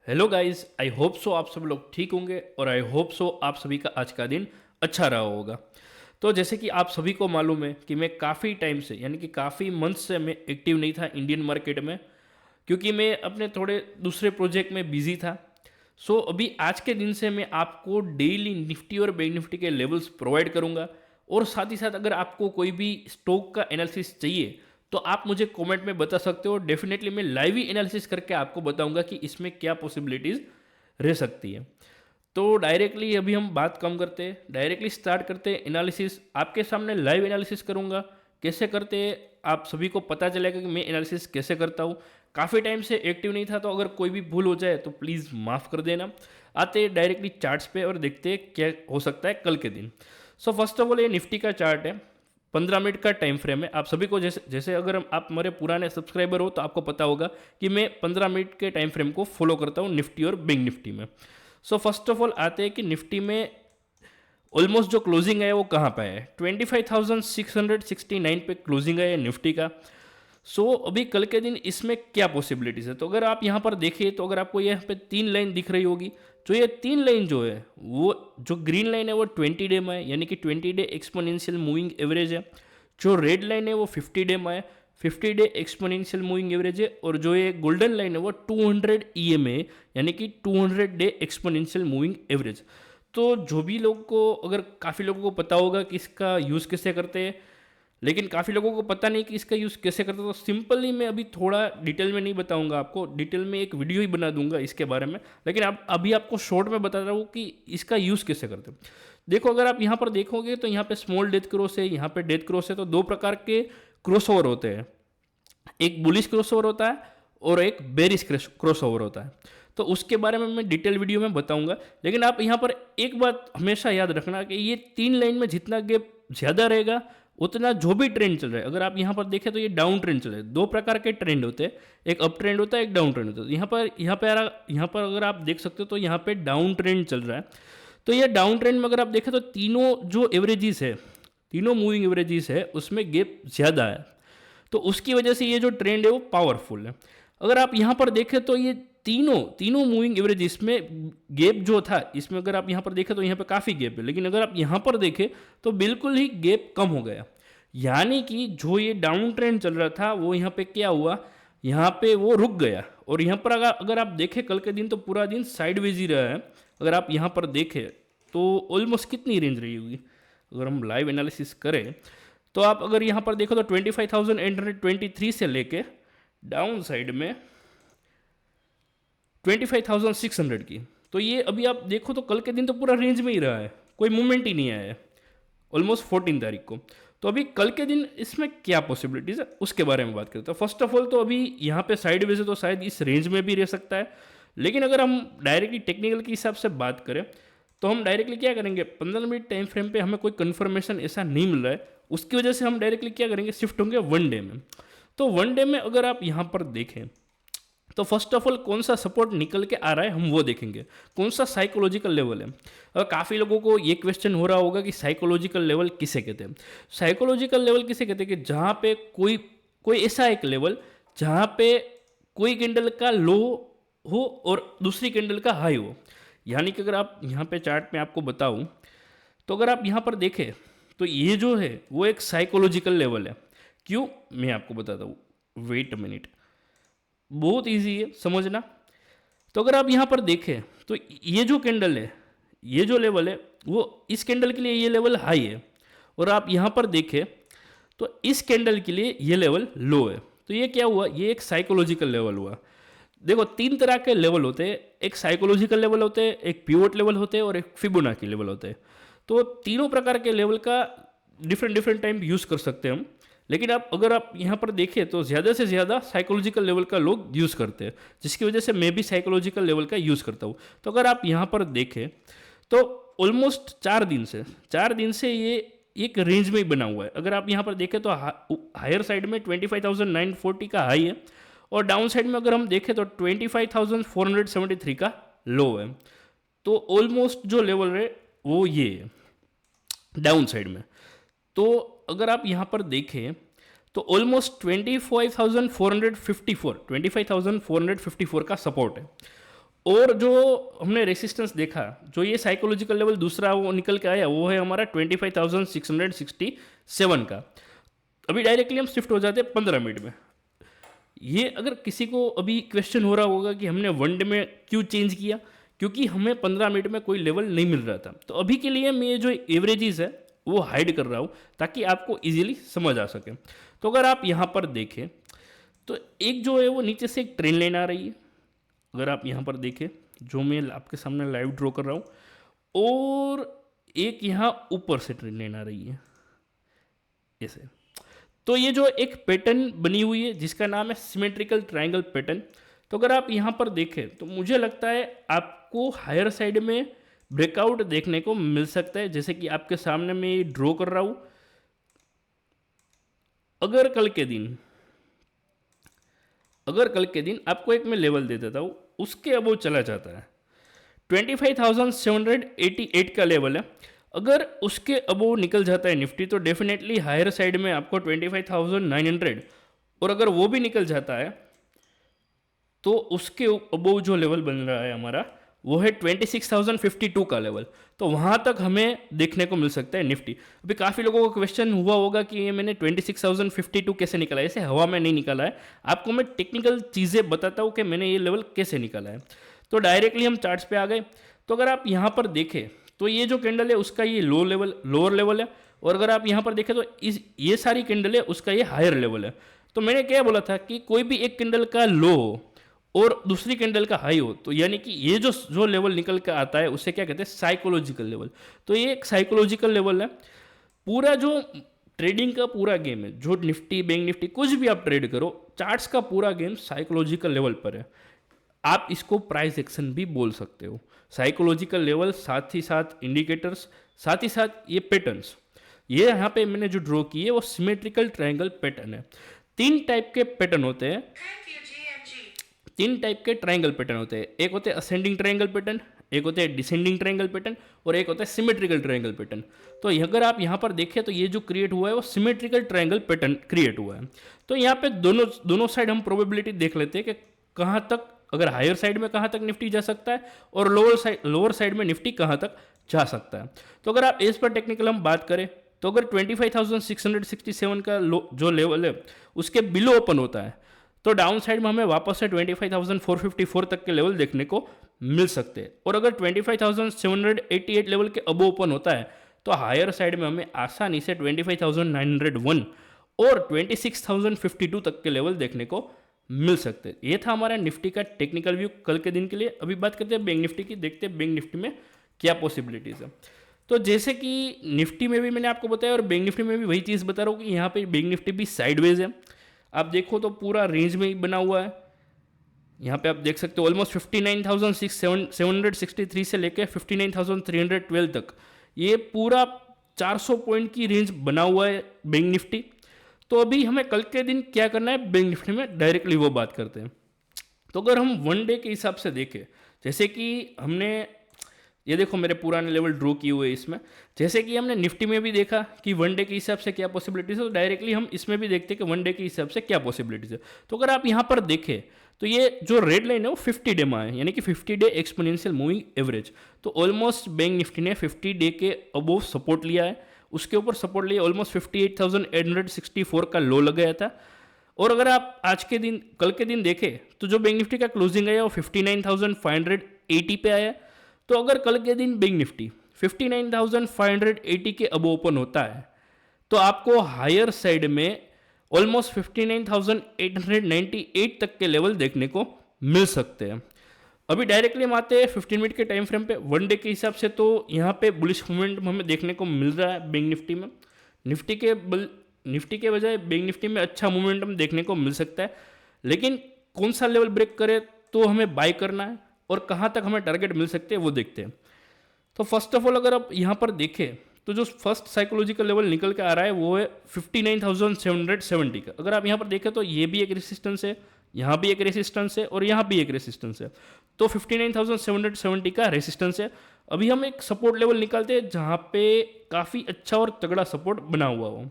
Hello guys, I hope so आप सब लोग ठीक होंगे और आई होप सो आप सभी का आज का दिन अच्छा रहा होगा। तो जैसे कि आप सभी को मालूम है कि मैं काफ़ी टाइम से यानी कि काफ़ी मंथ से मैं एक्टिव नहीं था इंडियन मार्केट में, क्योंकि मैं अपने थोड़े दूसरे प्रोजेक्ट में बिजी था। सो अभी आज के दिन से मैं आपको डेली निफ्टी और बैंक निफ्टी के लेवल्स प्रोवाइड करूंगा, और साथ ही साथ अगर आपको कोई भी स्टॉक का एनालिसिस चाहिए तो आप मुझे कमेंट में बता सकते हो। डेफिनेटली मैं लाइव ही एनालिसिस करके आपको बताऊंगा कि इसमें क्या पॉसिबिलिटीज़ रह सकती है। तो डायरेक्टली अभी हम बात कम करते हैं, डायरेक्टली स्टार्ट करते हैं एनालिसिस। आपके सामने लाइव एनालिसिस करूंगा, कैसे करते हैं आप सभी को पता चलेगा कि मैं एनालिसिस कैसे करता हूँ। काफ़ी टाइम से एक्टिव नहीं था, तो अगर कोई भी भूल हो जाए तो प्लीज़ माफ़ कर देना। आते हैं डायरेक्टली चार्ट्स पे और देखते हैं क्या हो सकता है कल के दिन। सो फर्स्ट ऑफ ऑल ये निफ्टी का चार्ट है, 15 मिनट का टाइम फ्रेम है। आप सभी को जैसे जैसे अगर आप हमारे पुराने सब्सक्राइबर हो तो आपको पता होगा कि मैं 15 मिनट के टाइम फ्रेम को फॉलो करता हूँ निफ्टी और बैंक निफ्टी में। सो फर्स्ट ऑफ ऑल आते हैं कि निफ्टी में ऑलमोस्ट जो क्लोजिंग है वो कहाँ पे है। 25,669 पे क्लोजिंग है निफ्टी का। अभी कल के दिन इसमें क्या पॉसिबिलिटीज़ है, तो अगर आप यहाँ पर देखिए तो अगर आपको यहाँ पे तीन लाइन दिख रही होगी, तो ये तीन लाइन जो है वो जो ग्रीन लाइन है वो 20 डे में है, यानी कि 20 डे एक्सपोनेंशियल मूविंग एवरेज है। जो रेड लाइन है वो 50 डे में है, 50 डे एक्सपोनेंशियल मूविंग एवरेज है। और जो ये गोल्डन लाइन है वो 200 EM है, यानी कि 200 डे एक्सपोनेंशियल मूविंग एवरेज। तो जो भी लोग को, अगर काफ़ी लोगों को पता होगा कि इसका यूज़ कैसे करते हैं, लेकिन काफ़ी लोगों को पता नहीं कि इसका यूज़ कैसे करते हैं, तो सिंपली मैं अभी थोड़ा डिटेल में नहीं बताऊंगा आपको, डिटेल में एक वीडियो ही बना दूंगा इसके बारे में। लेकिन आप अभी आपको शॉर्ट में बता रहा हूँ कि इसका यूज़ कैसे करते हैं। देखो, अगर आप यहाँ पर देखोगे तो यहाँ पे स्मॉल डेथ क्रॉस है, यहाँ पे डेथ क्रॉस है। तो दो प्रकार के क्रॉसओवर होते हैं, एक बुलिश क्रॉसओवर होता है और एक बेरिश क्रॉसओवर होता है। तो उसके बारे में मैं डिटेल वीडियो में बताऊंगा। लेकिन आप यहाँ पर एक बात हमेशा याद रखना कि ये तीन लाइन में जितना गैप ज़्यादा रहेगा उतना जो भी ट्रेंड चल रहा है, अगर आप यहाँ पर देखें तो ये डाउन ट्रेंड चल रहा है। दो प्रकार के ट्रेंड होते हैं, एक अप ट्रेंड होता है, एक डाउन ट्रेंड होता है। यहाँ पर अगर आप देख सकते हो तो यहाँ पे डाउन ट्रेंड चल रहा है। तो ये डाउन ट्रेंड में अगर आप देखें तो तीनों जो एवरेजेस है, तीनों मूविंग एवरेजेस है, उसमें गैप ज़्यादा है। तो उसकी वजह से ये जो ट्रेंड है वो पावरफुल है। अगर आप यहाँ पर देखें तो ये तीनों तीनों मूविंग एवरेज, इसमें गैप जो था, इसमें अगर आप यहाँ पर देखें तो यहाँ पे काफ़ी गैप है, लेकिन अगर आप यहाँ पर देखें तो बिल्कुल ही गैप कम हो गया। यानी कि जो ये डाउन ट्रेंड चल रहा था वो यहाँ पे क्या हुआ, यहाँ पे वो रुक गया। और यहाँ पर अगर आप देखें कल के दिन तो पूरा दिन साइडवेज ही रहा है। अगर आप यहाँ पर देखें तो ऑलमोस्ट कितनी रेंज रही होगी, अगर हम लाइव एनालिसिस करें तो आप अगर यहाँ पर देखो तो 25,823 से लेके डाउन साइड में 25,600 की। तो ये अभी आप देखो तो कल के दिन तो पूरा रेंज में ही रहा है, कोई मूवमेंट ही नहीं आया है ऑलमोस्ट 14 तारीख को। तो अभी कल के दिन इसमें क्या पॉसिबिलिटीज़ है उसके बारे में बात करते हैं। फर्स्ट ऑफ ऑल तो अभी यहाँ पे साइड वेज है तो शायद इस रेंज में भी रह सकता है। लेकिन अगर हम डायरेक्टली टेक्निकल के हिसाब से बात करें तो हम डायरेक्टली क्या करेंगे, 15 मिनट टाइम फ्रेम पे हमें कोई कंफर्मेशन ऐसा नहीं मिल रहा है, उसकी वजह से हम डायरेक्टली क्या करेंगे, शिफ्ट होंगे वन डे में। तो वन डे में अगर आप यहाँ पर देखें तो फर्स्ट ऑफ ऑल कौन सा सपोर्ट निकल के आ रहा है हम वो देखेंगे, कौन सा साइकोलॉजिकल लेवल है। और काफ़ी लोगों को ये क्वेश्चन हो रहा होगा कि साइकोलॉजिकल लेवल किसे कहते हैं। साइकोलॉजिकल लेवल किसे कहते हैं कि जहाँ पे कोई कोई ऐसा एक लेवल जहाँ पे कोई कैंडल का लो हो और दूसरी कैंडल का हाई हो। यानी कि अगर आप यहाँ पे चार्ट में आपको बताऊँ तो अगर आप यहाँ पर देखें तो ये जो है वो एक साइकोलॉजिकल लेवल है। क्यों, मैं आपको बताता हूँ, वेट अ मिनट, बहुत इजी है समझना। तो अगर आप यहाँ पर देखें तो ये जो कैंडल है, ये जो लेवल है वो इस कैंडल के लिए ये लेवल हाई है, और आप यहाँ पर देखें तो इस कैंडल के लिए ये लेवल लो है। तो ये क्या हुआ, ये एक साइकोलॉजिकल लेवल हुआ। देखो, तीन तरह के लेवल होते हैं, एक साइकोलॉजिकल लेवल होते हैं, एक पिवोट लेवल होते हैं और एक फिबोनाची लेवल होते हैं। तो तीनों प्रकार के लेवल का डिफरेंट डिफरेंट टाइम यूज़ कर सकते हैं हम। लेकिन अगर आप यहाँ पर देखें तो ज़्यादा से ज़्यादा साइकोलॉजिकल लेवल का लोग यूज़ करते हैं, जिसकी वजह से मैं भी साइकोलॉजिकल लेवल का यूज़ करता हूँ। तो अगर आप यहाँ पर देखें तो ऑलमोस्ट 4 दिन से ये एक रेंज में ही बना हुआ है। अगर आप यहाँ पर देखें तो हायर साइड में 25,940 का हाई है, और डाउन साइड में अगर हम देखें तो 25,473 का लो है। तो ऑलमोस्ट जो लेवल है वो ये है डाउन साइड में। तो अगर आप यहाँ पर देखें तो ऑलमोस्ट 25,454 का सपोर्ट है। और जो हमने रेसिस्टेंस देखा, जो ये साइकोलॉजिकल लेवल दूसरा वो निकल के आया, वो है हमारा 25,667 का। अभी डायरेक्टली हम शिफ्ट हो जाते हैं 15 मिनट में। ये अगर किसी को अभी क्वेश्चन हो रहा होगा कि हमने वन डे में क्यों चेंज किया, क्योंकि हमें 15 मिनट में कोई लेवल नहीं मिल रहा था। तो अभी के लिए मैं ये जो एवरेजेस है वो हाइड कर रहा हूँ ताकि आपको इजीली समझ आ सके। तो अगर आप यहाँ पर देखें तो एक जो है वो नीचे से एक ट्रेन लाइन आ रही है, अगर आप यहाँ पर देखें जो मैं आपके सामने लाइव ड्रॉ कर रहा हूँ, और एक यहाँ ऊपर से ट्रेन लाइन आ रही है ऐसे। तो ये जो एक पैटर्न बनी हुई है जिसका नाम है सिमेट्रिकल ट्रायंगल पैटर्न। तो अगर आप यहाँ पर देखें तो मुझे लगता है आपको हायर साइड में ब्रेकआउट देखने को मिल सकता है, जैसे कि आपके सामने मैं ये ड्रॉ कर रहा हूँ। अगर कल के दिन आपको एक मैं लेवल दे देता हूँ, उसके अब वो चला जाता है 25,788 का लेवल है। अगर उसके अबो निकल जाता है निफ्टी तो डेफिनेटली हायर साइड में आपको 25,900, और अगर वो भी निकल जाता है तो उसके अबो जो लेवल बन रहा है हमारा वो है 26,052 का लेवल। तो वहाँ तक हमें देखने को मिल सकता है निफ्टी। अभी काफ़ी लोगों को क्वेश्चन हुआ होगा कि ये मैंने 26,052 कैसे निकाला है, ऐसे हवा में नहीं निकाला है। आपको मैं टेक्निकल चीज़ें बताता हूँ कि मैंने ये लेवल कैसे निकाला है। तो डायरेक्टली हम चार्ट्स पे आ गए। तो अगर आप यहाँ पर देखें तो ये जो कैंडल है उसका ये लोअर लेवल है, और अगर आप यहाँ पर देखें तो ये सारी कैंडल है उसका ये हायर लेवल है। तो मैंने क्या बोला था कि कोई भी एक कैंडल का लो हो और दूसरी कैंडल का हाई हो, तो यानी कि ये जो लेवल निकल के आता है उसे क्या कहते हैं, साइकोलॉजिकल लेवल। तो ये एक साइकोलॉजिकल लेवल है। पूरा जो ट्रेडिंग का पूरा गेम है, जो निफ्टी बैंक निफ्टी कुछ भी आप ट्रेड करो, चार्ट्स का पूरा गेम साइकोलॉजिकल लेवल पर है। आप इसको प्राइस एक्शन भी बोल सकते हो। साइकोलॉजिकल लेवल, साथ ही साथ इंडिकेटर्स, साथ ही साथ ये पैटर्न्स। ये यहाँ पे मैंने जो ड्रॉ की है वो सिमेट्रिकल ट्रायंगल पैटर्न है। तीन टाइप के पैटर्न होते हैं, तीन टाइप के ट्रायंगल पैटर्न होते हैं। एक होते हैं असेंडिंग ट्रायंगल पैटर्न, एक होते हैं डिसेंडिंग ट्रायंगल पैटर्न, और एक होता है सिमेट्रिकल ट्रायंगल पैटर्न। तो अगर आप यहाँ पर देखें तो ये जो क्रिएट हुआ है वो सिमेट्रिकल ट्रायंगल पैटर्न क्रिएट हुआ है। तो यहाँ पे दोनों साइड हम प्रोबेबिलिटी देख लेते हैं कि कहाँ तक, अगर हायर साइड में कहाँ तक निफ्टी जा सकता है और लोअर साइड में निफ्टी कहाँ तक जा सकता है। तो अगर आप एज पर टेक्निकल हम बात करें तो अगर 25,667 का जो लेवल है उसके बिलो ओपन होता है तो डाउन साइड में हमें वापस से 25,454 तक के लेवल देखने को मिल सकते हैं। और अगर 25,788 लेवल के अबो ओपन होता है तो हायर साइड में हमें आसानी से 25,901 और 26,052 तक के लेवल देखने को मिल सकते हैं। ये था हमारा निफ्टी का टेक्निकल व्यू कल के दिन के लिए। अभी बात करते हैं बैंक निफ्टी की, देखते हैं बैंक निफ्टी में क्या पॉसिबिलिटीज़ है। तो जैसे कि निफ्टी में भी मैंने आपको बताया और बैंक निफ्टी में भी वही चीज़ बता रहा हूँ कि यहाँ पे बैंक निफ्टी भी साइडवेज है। आप देखो तो पूरा रेंज में ही बना हुआ है। यहाँ पे आप देख सकते हो ऑलमोस्ट 59,763 से लेकर 59,312 तक ये पूरा 400 पॉइंट की रेंज बना हुआ है बैंक निफ्टी। तो अभी हमें कल के दिन क्या करना है बैंक निफ्टी में, डायरेक्टली वो बात करते हैं। तो अगर हम वन डे के हिसाब से देखें, जैसे कि हमने ये देखो मेरे पुराने लेवल ड्रॉ किए हुए इसमें, जैसे कि हमने निफ्टी में भी देखा कि वन डे के हिसाब से क्या पॉसिबिलिटीज है, तो डायरेक्टली हम इसमें भी देखते हैं कि वन डे के हिसाब से क्या पॉसिबिलिटीज है। तो अगर आप यहाँ पर देखें तो ये जो रेड लाइन है वो 50 डे में है, यानी कि 50 डे एक्सपोनेंशियल मूविंग एवरेज। तो ऑलमोस्ट बैंक निफ्टी ने 50 डे के अबोव सपोर्ट लिया है, उसके ऊपर सपोर्ट लिया ऑलमोस्ट 58,864 का लो लगाया था। और अगर आप आज के दिन कल के दिन देखें तो जो बैंक निफ्टी का क्लोजिंग आया वो 59,580 पे आया। तो अगर कल के दिन बैंक निफ्टी 59,580 के अब ओपन होता है तो आपको हायर साइड में ऑलमोस्ट 59,898 तक के लेवल देखने को मिल सकते हैं। अभी डायरेक्टली हम आते हैं 15 मिनट के टाइम फ्रेम पे। वन डे के हिसाब से तो यहाँ पे बुलिश मूवमेंट हमें देखने को मिल रहा है बैंक निफ्टी में। निफ्टी के बजाय बैंक निफ्टी में अच्छा मोमेंटम देखने को मिल सकता है, लेकिन कौन सा लेवल ब्रेक करे तो हमें बाय करना है और कहाँ तक हमें टारगेट मिल सकते हैं वो देखते हैं। तो फर्स्ट ऑफ ऑल अगर आप यहाँ पर देखें तो जो फर्स्ट साइकोलॉजिकल लेवल निकल के आ रहा है वो है 59,770 का। अगर आप यहाँ पर देखें तो ये भी एक रेसिस्टेंस है, यहाँ भी एक रेसिस्टेंस है और यहाँ भी एक रेसिस्टेंस है। तो 59,770 का रेसिस्टेंस है। अभी हम एक सपोर्ट लेवल निकालते हैं जहाँ पे काफ़ी अच्छा और तगड़ा सपोर्ट बना हुआ हो।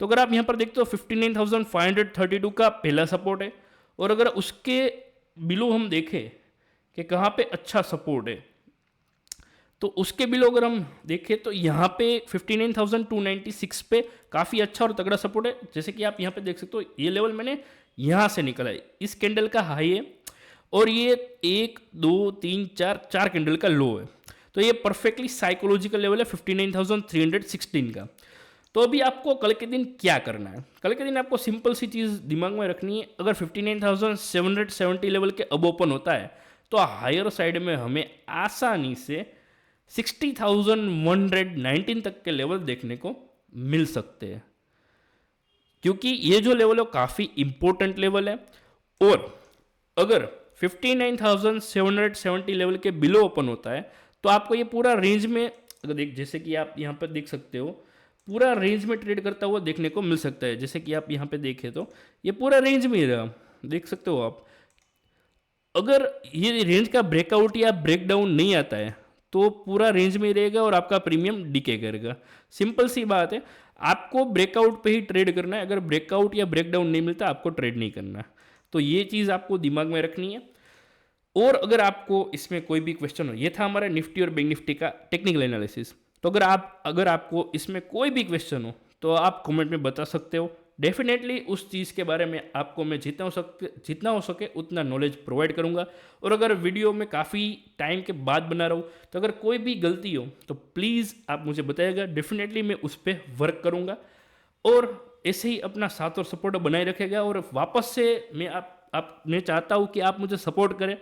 तो अगर आप यहाँ पर देखते हो 59,532 का पहला सपोर्ट है, और अगर उसके बिलो हम देखें कि कहाँ पे अच्छा सपोर्ट है। तो उसके बिलो अगर हम देखें तो यहाँ पे 59,296 पे काफ़ी अच्छा और तगड़ा सपोर्ट है। जैसे कि आप यहाँ पे देख सकते हो, ये लेवल मैंने यहाँ से निकाला है, इस कैंडल का हाई है और ये 1 2 3 4 कैंडल का लो है। तो ये परफेक्टली साइकोलॉजिकल लेवल है 59,316 का। तो अभी आपको कल के दिन क्या करना है? कल के दिन आपको सिंपल सी चीज़ दिमाग में रखनी है। अगर 59,770 लेवल के अब ओपन होता है तो हायर साइड में हमें आसानी से 60,119 तक के लेवल देखने को मिल सकते हैं, क्योंकि ये जो लेवल है काफ़ी इंपॉर्टेंट लेवल है। और अगर 59,770 लेवल के बिलो ओपन होता है तो आपको ये पूरा रेंज में, अगर जैसे कि आप यहाँ पर देख सकते हो, पूरा रेंज में ट्रेड करता हुआ देखने को मिल सकता है। जैसे कि आप यहाँ पे देखें तो ये पूरा रेंज में ही रहा, देख सकते हो आप। अगर ये रेंज का ब्रेकआउट या ब्रेकडाउन नहीं आता है तो पूरा रेंज में ही रहेगा और आपका प्रीमियम डिके करेगा। सिंपल सी बात है, आपको ब्रेकआउट पे ही ट्रेड करना है। अगर ब्रेकआउट या ब्रेकडाउन नहीं मिलता आपको ट्रेड नहीं करना। तो ये चीज़ आपको दिमाग में रखनी है। और अगर आपको इसमें कोई भी क्वेश्चन हो, ये था हमारा निफ्टी और बैंक निफ्टी का टेक्निकल एनालिसिस। तो अगर आपको इसमें कोई भी क्वेश्चन हो तो आप कमेंट में बता सकते हो। डेफिनेटली उस चीज़ के बारे में आपको मैं जितना हो सके उतना नॉलेज प्रोवाइड करूंगा। और अगर वीडियो में काफ़ी टाइम के बाद बना रहा हूँ तो अगर कोई भी गलती हो तो प्लीज़ आप मुझे बताइएगा, डेफिनेटली मैं उस पर वर्क करूँगा। और ऐसे ही अपना साथ और सपोर्ट बनाए रखेगा। और वापस से मैं चाहता हूँ कि आप मुझे सपोर्ट करें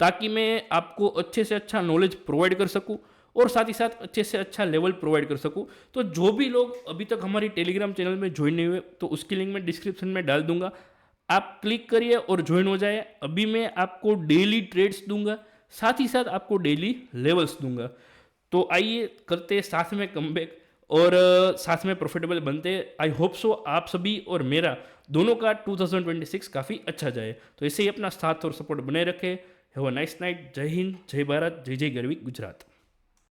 ताकि मैं आपको अच्छे से अच्छा नॉलेज प्रोवाइड कर सकूं और साथ ही साथ अच्छे से अच्छा लेवल प्रोवाइड कर सकूं। तो जो भी लोग अभी तक हमारी टेलीग्राम चैनल में ज्वाइन नहीं हुए तो उसकी लिंक मैं डिस्क्रिप्शन में डाल दूंगा, आप क्लिक करिए और ज्वाइन हो जाए। अभी मैं आपको डेली ट्रेड्स दूंगा, साथ ही साथ आपको डेली लेवल्स दूंगा। तो आइए करते हैं साथ में कमबैक और साथ में प्रॉफिटेबल बनते हैं। आई होप सो आप सभी और मेरा दोनों का 2026 काफ़ी अच्छा जाए। तो ऐसे ही अपना साथ और सपोर्ट बनाए रखें। Have a nice night. जय हिंद, जय भारत, जय जय गरवी गुजरात।